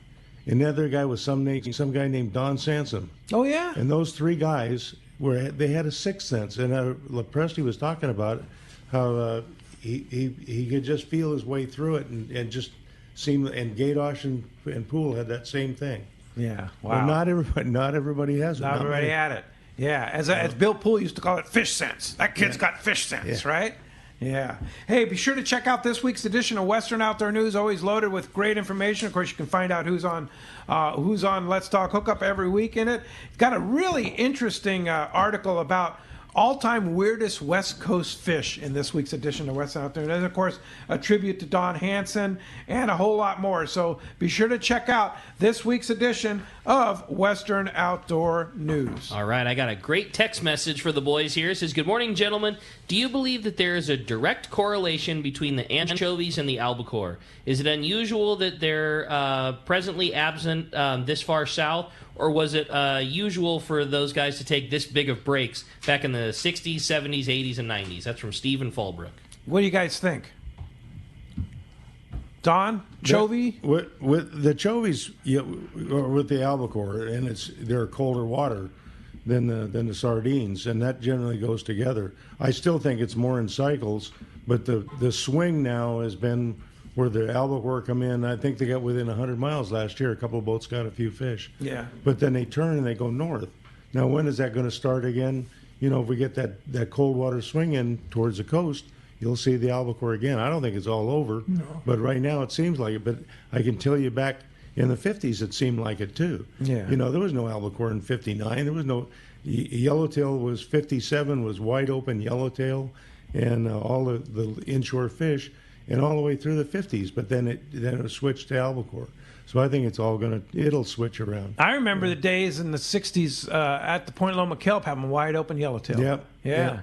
and the other guy was some guy named Don Sansome. Oh yeah. And those 3 guys they had a sixth sense, and Presley was talking about how he could just feel his way through it, and just seem. And Gadosh and Poole had that same thing. Yeah, wow. Well, not everybody has it. Not everybody had it. Yeah, as Bill Poole used to call it, fish sense. That kid's got fish sense, right? Yeah. Hey, be sure to check out this week's edition of Western Outdoor News, always loaded with great information. Of course, you can find out who's on Let's Talk Hookup every week in it. It's got a really interesting article about all-time weirdest West Coast fish in this week's edition of Western Outdoor. And, of course, a tribute to Don Hansen and a whole lot more. So be sure to check out this week's edition of Western Outdoor News. All right, I got a great text message for the boys here. It says, "Good morning, gentlemen. Do you believe that there is a direct correlation between the anchovies and the albacore? Is it unusual that they're presently absent this far south, or was it usual for those guys to take this big of breaks back in the 60s, 70s, 80s, and 90s? That's from Stephen Fallbrook. What do you guys think? Don, chovy? With the chovies, or with the albacore, and they're colder water than the sardines, and that generally goes together. I still think it's more in cycles, but the swing now has been where the albacore come in. I think they got within 100 miles last year. A couple of boats got a few fish. Yeah. But then they turn and they go north. Now, when is that going to start again? If we get that cold water swing in towards the coast, you'll see the albacore again. I don't think it's all over, but right now it seems like it. But I can tell you back in the 50s, it seemed like it too. Yeah. There was no albacore in 59. There was no yellowtail. Was 57 was wide open yellowtail, and all the inshore fish, and all the way through the 50s. But then it switched to albacore. So I think it'll switch around. I remember the days in the 60s at the Point Loma kelp having wide open yellowtail. Yep. Yeah.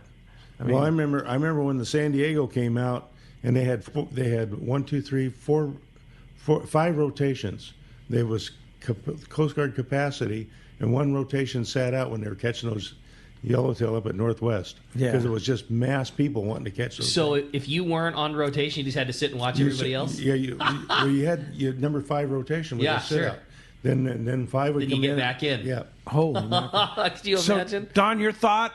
I remember when the San Diego came out, and they had 5 rotations. There was Coast Guard capacity, and one rotation sat out when they were catching those yellowtail up at Northwest. Yeah. Because it was just mass people wanting to catch those. So if you weren't on rotation, you just had to sit and watch everybody else? Yeah, you had your number 5 rotation. Yeah, sit sure. out. Then 5 would Then come you in. get back in. Yeah. Holy mackerel. Could you imagine? So, Don, your thought,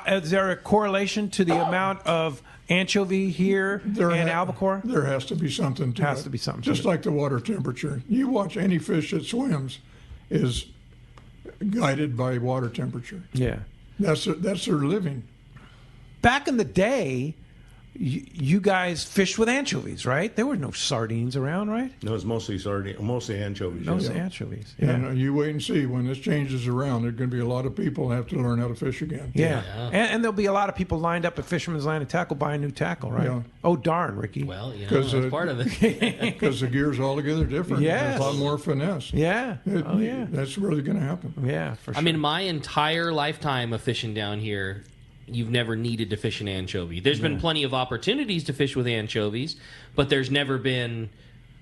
is there a correlation to the amount of anchovy here and albacore? There has to be something to it. Has to be something Just to it. like the water temperature. You watch any fish that swims is guided by water temperature. Yeah. That's their living. Back in the day, you guys fished with anchovies, right? There were no sardines around, right? No, it's mostly anchovies. Mostly anchovies. And you wait and see. When this changes around, there are going to be a lot of people who have to learn how to fish again. Yeah. And there'll be a lot of people lined up at Fisherman's Line and Tackle buying new tackle, right? Yeah. Oh, darn, Ricky. Well, that's part of it. Because the gear's altogether different. Yes. There's a lot more finesse. Yeah. That's really going to happen. Yeah, for sure. I mean, my entire lifetime of fishing down here, you've never needed to fish an anchovy. There's been plenty of opportunities to fish with anchovies, but there's never been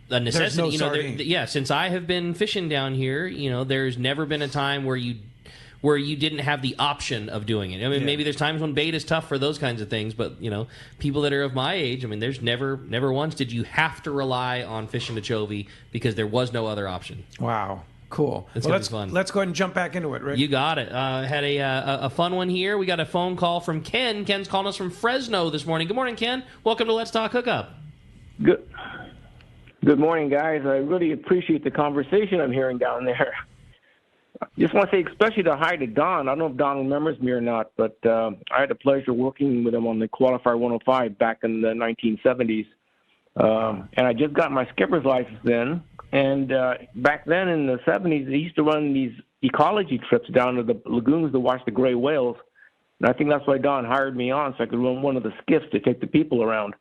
a necessity. There's no sardine. Since I have been fishing down here, there's never been a time where you didn't have the option of doing it. I mean, maybe there's times when bait is tough for those kinds of things, but people that are of my age, I mean, there's never once did you have to rely on fishing a chovy because there was no other option. Wow. Cool. Let's be fun. Let's go ahead and jump back into it, Rick. You got it. Had a fun one here. We got a phone call from Ken. Ken's calling us from Fresno this morning. Good morning, Ken. Welcome to Let's Talk Hookup. Good morning, guys. I really appreciate the conversation I'm hearing down there. Just want to say especially to hi to Don. I don't know if Don remembers me or not, but I had the pleasure working with him on the Qualifier 105 back in the 1970s. And I just got my skipper's license then. And back then in the 70s, they used to run these ecology trips down to the lagoons to watch the gray whales. And I think that's why Don hired me on, so I could run one of the skiffs to take the people around.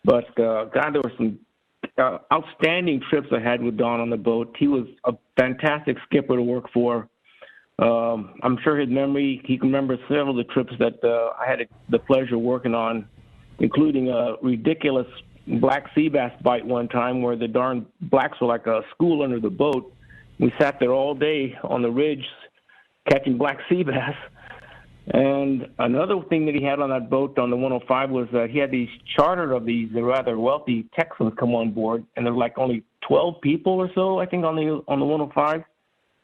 But, God, there were some outstanding trips I had with Don on the boat. He was a fantastic skipper to work for. I'm sure he can remember several of the trips that I had the pleasure of working on, including a ridiculous black sea bass bite one time where the darn blacks were like a school under the boat. We sat there all day on the ridge catching black sea bass. And another thing that he had on that boat on the 105 was he had these charter of these rather wealthy Texans come on board, and there were like only 12 people or so, I think, on the 105.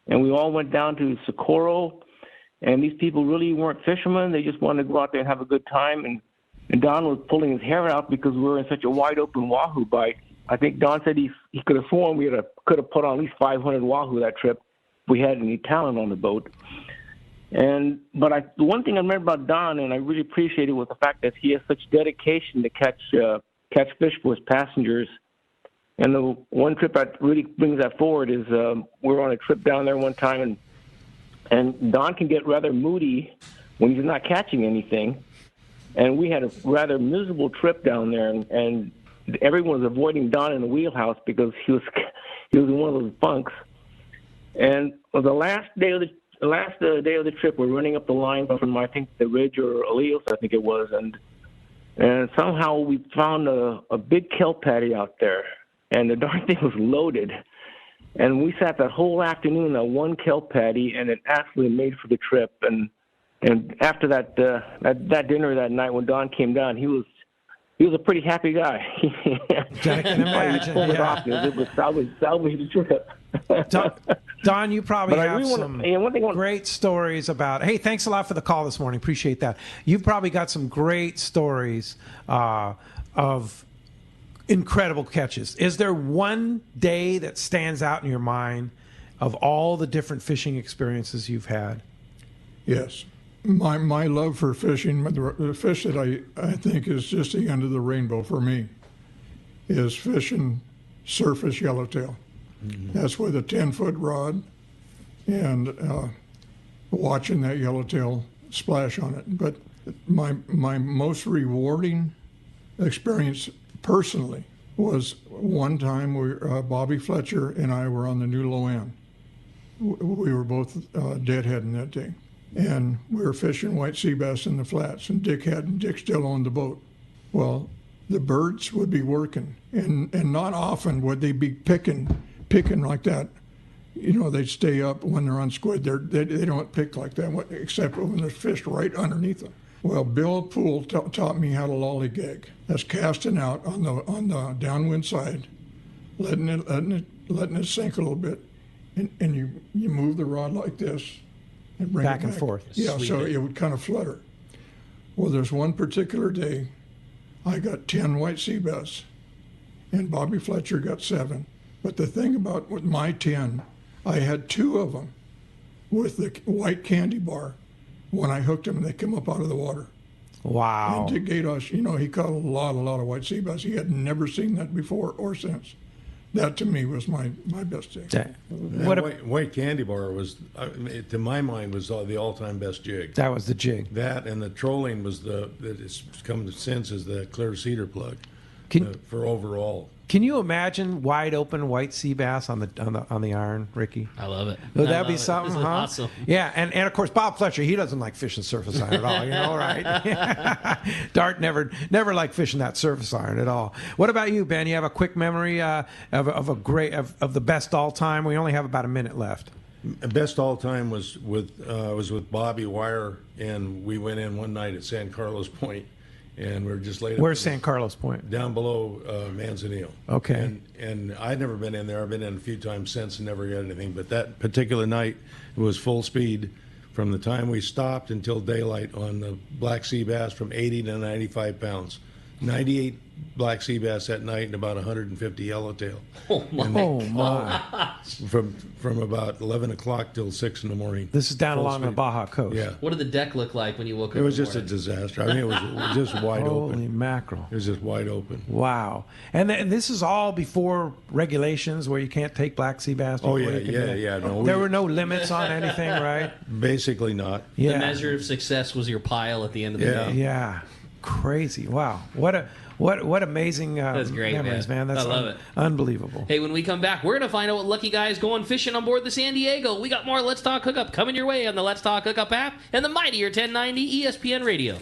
And we all went down to Socorro, and these people really weren't fishermen. They just wanted to go out there and have a good time. And Don was pulling his hair out because we were in such a wide open wahoo bite. I think Don said he could have sworn we could have put on at least 500 wahoo that trip if we had any talent on the boat. But the one thing I remember about Don, and I really appreciated, was the fact that he has such dedication to catch fish for his passengers. And the one trip that really brings that forward is we were on a trip down there one time, and Don can get rather moody when he's not catching anything. And we had a rather miserable trip down there, and everyone was avoiding Don in the wheelhouse because he was in one of those bunks. And the last day of the trip, we're running up the line from, I think, the Ridge or Elios, I think it was, and somehow we found a big kelp patty out there, and the darn thing was loaded. And we sat that whole afternoon on one kelp patty, and it absolutely made for the trip. And after that dinner that night, when Don came down, he was a pretty happy guy. I can imagine. It was salvage the trip. Don, you probably have some great stories about. Hey, thanks a lot for the call this morning. Appreciate that. You've probably got some great stories of incredible catches. Is there one day that stands out in your mind of all the different fishing experiences you've had? Yes. My love for fishing, the fish that I think is just the end of the rainbow for me, is fishing surface yellowtail. Mm-hmm. That's with a 10-foot rod and watching that yellowtail splash on it. But my most rewarding experience personally was one time Bobby Fletcher and I were on the New Loan. We were both deadheading that day. And we were fishing white sea bass in the flats, and Dick still owned the boat. Well, the birds would be working, and not often would they be picking like that. You know, they'd stay up when they're on squid. They don't pick like that, except when there's fish right underneath them. Well, Bill Poole taught me how to lollygag. That's casting out on the downwind side, letting it sink a little bit, and you move the rod like this. And bring back it and forth. Yeah, so it would kind of flutter. Well, there's one particular day I got 10 white sea bass, and Bobby Fletcher got 7. But the thing about with my 10, I had 2 of them with the white candy bar. When I hooked them, they come up out of the water. Wow. And Dick Gatos, he caught a lot of white sea bass. He had never seen that before or since. That to me was my best day. White candy bar was, to my mind, was the all-time best jig. That was the jig. That and the trolling was that it's come since as the clear cedar plug for overall. Can you imagine wide open white sea bass on the iron, Ricky? I love it. Would that be something, this is huh? awesome. Yeah, and of course Bob Fletcher, he doesn't like fishing surface iron at all, right? Dart never liked fishing that surface iron at all. What about you, Ben? You have a quick memory of the best all time? We only have about a minute left. Best all time was with Bobby Wire, and we went in one night at San Carlos Point. And we were just laid. Where's San Carlos Point? Down below Manzanillo. Okay. And I'd never been in there. I've been in a few times since and never got anything. But that particular night, it was full speed from the time we stopped until daylight on the black sea bass from 80 to 95 pounds. 98 black sea bass that night and about 150 yellowtail. Oh my! From about 11 o'clock till 6 in the morning. This is down along the Baja coast. Yeah. What did the deck look like when you woke up? It was just a disaster. I mean, it was just wide open. Holy mackerel! It was just wide open. Wow! And this is all before regulations where you can't take black sea bass. Oh yeah. No, there were no limits on anything, right? Basically not. Yeah. The measure of success was your pile at the end of the day. Yeah. Crazy! Wow! What amazing That's great, memories, man! That's I love it. Unbelievable. Hey, when we come back, we're going to find out what lucky guy is going fishing on board the San Diego. We got more Let's Talk Hookup coming your way on the Let's Talk Hookup app and the mightier 1090 ESPN Radio.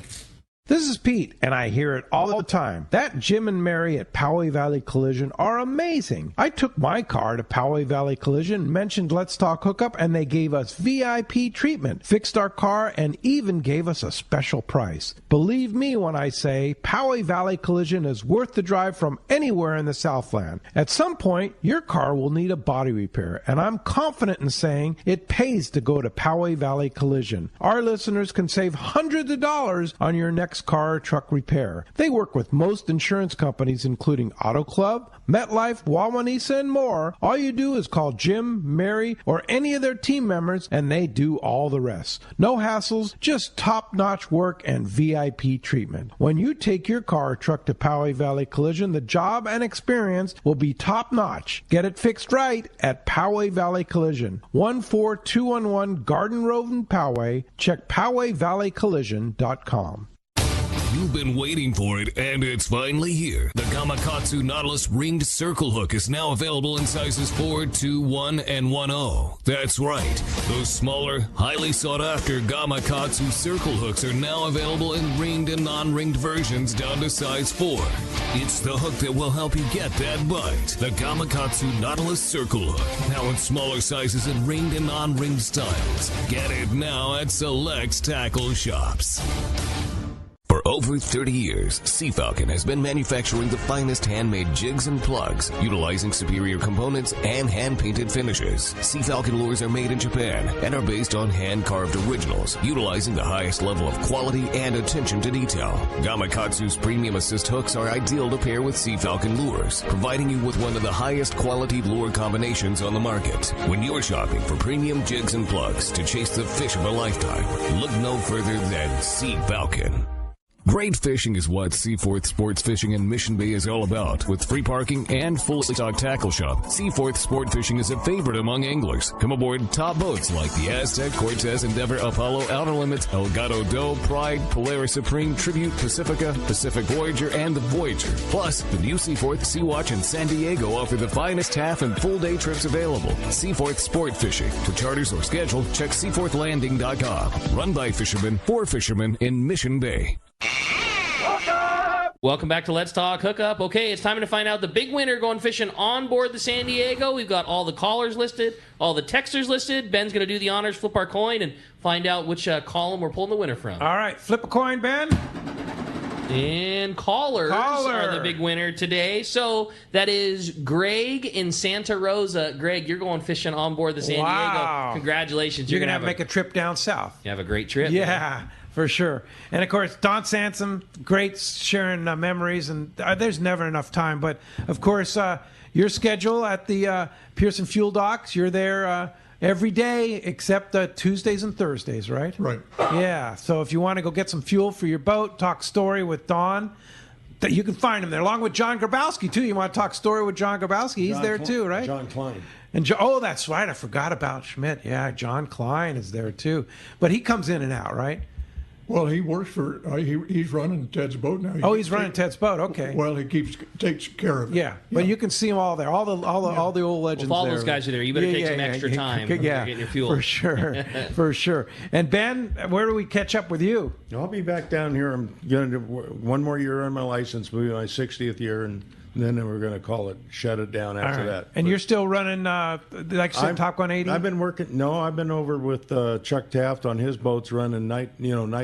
This is Pete, and I hear it all the time. That Jim and Mary at Poway Valley Collision are amazing. I took my car to Poway Valley Collision, mentioned Let's Talk Hookup, and they gave us VIP treatment, fixed our car, and even gave us a special price. Believe me when I say Poway Valley Collision is worth the drive from anywhere in the Southland. At some point, your car will need a body repair, and I'm confident in saying it pays to go to Poway Valley Collision. Our listeners can save hundreds of dollars on your next Defects Car or Truck Repair. They work with most insurance companies, including Auto Club, MetLife, Wawanesa, and more. All you do is call Jim, Mary, or any of their team members, and they do all the rest. No hassles, just top-notch work and VIP treatment. When you take your car or truck to Poway Valley Collision, the job and experience will be top-notch. Get it fixed right at Poway Valley Collision. 14211 Garden Road in Poway. Check PowayValleyCollision.com. You've been waiting for it, and it's finally here. The Kamakatsu Nautilus ringed circle hook is now available in sizes 4, 2, 1, and 1/0. That's right. Those smaller, highly sought-after Kamakatsu circle hooks are now available in ringed and non-ringed versions down to size 4. It's the hook that will help you get that bite. The Kamakatsu Nautilus circle hook. Now in smaller sizes in ringed and non-ringed styles. Get it now at select tackle shops. For over 30 years, Sea Falcon has been manufacturing the finest handmade jigs and plugs, utilizing superior components and hand-painted finishes. Sea Falcon lures are made in Japan and are based on hand-carved originals, utilizing the highest level of quality and attention to detail. Kamakatsu's premium assist hooks are ideal to pair with Sea Falcon lures, providing you with one of the highest quality lure combinations on the market. When you're shopping for premium jigs and plugs to chase the fish of a lifetime, look no further than Sea Falcon. Great fishing is what Seaforth Sports Fishing in Mission Bay is all about. With free parking and full stock tackle shop, Seaforth Sport Fishing is a favorite among anglers. Come aboard top boats like the Aztec, Cortez, Endeavor, Apollo, Outer Limits, El Gato Doe, Pride, Polaris Supreme, Tribute, Pacifica, Pacific Voyager, and the Voyager. Plus, the new Seaforth, Sea-Watch, and San Diego offer the finest half and full day trips available. Seaforth Sport Fishing. For charters or schedule, check seaforthlanding.com. Run by fishermen for fishermen in Mission Bay. Welcome back to Let's Talk Hookup. Okay, it's time to find out the big winner going fishing on board the San Diego. We've got all the callers listed, all the texters listed. Ben's going to do the honors, flip our coin, and find out which column we're pulling the winner from. All right, flip a coin, Ben. And callers are the big winner today. So that is Greg in Santa Rosa. Greg, you're going fishing on board the San Diego. Congratulations. You're going to have to make a trip down south. You have a great trip. Yeah. Man. For sure. And, of course, Don Sansome, great sharing memories, and there's never enough time. But, of course, your schedule at the Pearson Fuel Docks, you're there every day except Tuesdays and Thursdays, right? Right. Yeah. So if you want to go get some fuel for your boat, talk story with Don, you can find him there, along with John Grabowski, too. You want to talk story with John Grabowski? He's there, too, right? John Klein. And that's right. I forgot about Schmidt. Yeah, John Klein is there, too. But he comes in and out, right? Well, he works for. He's running Ted's boat now. He's running Ted's boat. Okay. Well, he takes care of it. Yeah, but you can see them all there. All the old legends. Well, if all there. those guys are there, you better take some extra time. Yeah, getting your fuel for sure, for sure. And Ben, where do we catch up with you? I'll be back down here. I'm going to do one more year on my license. Will be my 60th year, and then we're going to shut it down after that. And you're still running, like you said, Top Gun 80? I've been working. No, I've been over with Chuck Taft on his boats running night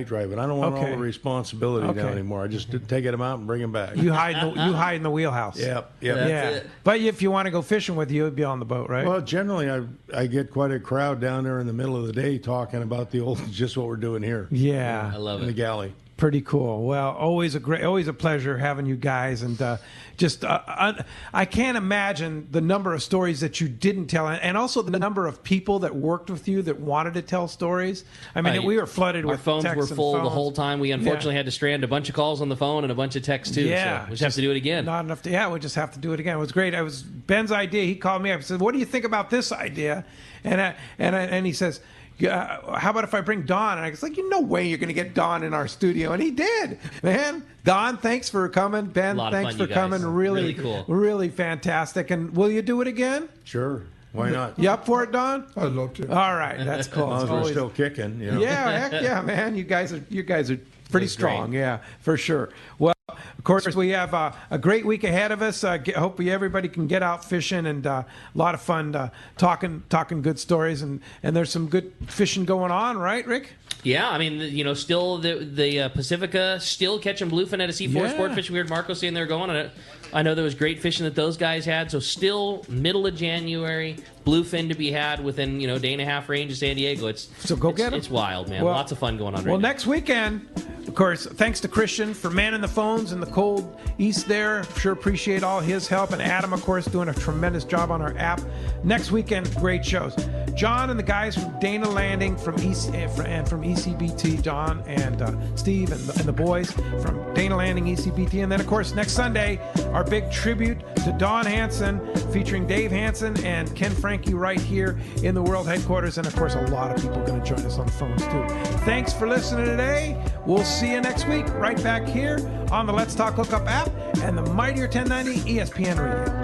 driving. I don't want all the responsibility now anymore. I just take them out and bring them back. You hide in the wheelhouse. Yep. Yeah. But if you want to go fishing with you, it'd be on the boat, right? Well, generally, I get quite a crowd down there in the middle of the day talking about just what we're doing here. Yeah. I love it. In the galley. Pretty cool. Well, always a pleasure having you guys, and I can't imagine the number of stories that you didn't tell, and also the number of people that worked with you that wanted to tell stories. I mean, we were flooded with phones texts were full and the whole time. We unfortunately had to strand a bunch of calls on the phone and a bunch of texts too. Yeah, so we just have to do it again. Not enough. We just have to do it again. It was great. It was Ben's idea. He called me up and said, "What do you think about this idea?" And he says, how about if I bring Don? And I was like, no way you're going to get Don in our studio. And he did, man. Don, thanks for coming. Ben, thanks for coming. Really cool. Really fantastic. And will you do it again? Sure. Why not? You up for it, Don? I'd love to. All right. That's cool. As long as we're still kicking. Yeah, heck yeah, man. You guys are pretty strong. Great. Yeah, for sure. Well, of course, we have a great week ahead of us. Hope everybody can get out fishing, and a lot of fun talking good stories, and there's some good fishing going on, right, Rick? Yeah, I mean, still the Pacifica still catching bluefin at a Seaforth sport fishing. We heard Marco saying they're going on it. I know there was great fishing that those guys had. So still middle of January, bluefin to be had within day and a half range of San Diego. So go get them. It's wild, man. Lots of fun going on. Well, next weekend, of course, thanks to Christian for manning the phones in the cold east there. Sure appreciate all his help, and Adam, of course, doing a tremendous job on our app. Next weekend, great shows. John and the guys from Dana Landing from ECBT, John and Steve and the boys from Dana Landing, ECBT. And then, of course, next Sunday, our big tribute to Don Hansen featuring Dave Hansen and Ken Frankie right here in the world headquarters. And, of course, a lot of people going to join us on the phones, too. Thanks for listening today. We'll see you next week right back here on the Let's Talk Hookup app and the Mightier 1090 ESPN Radio.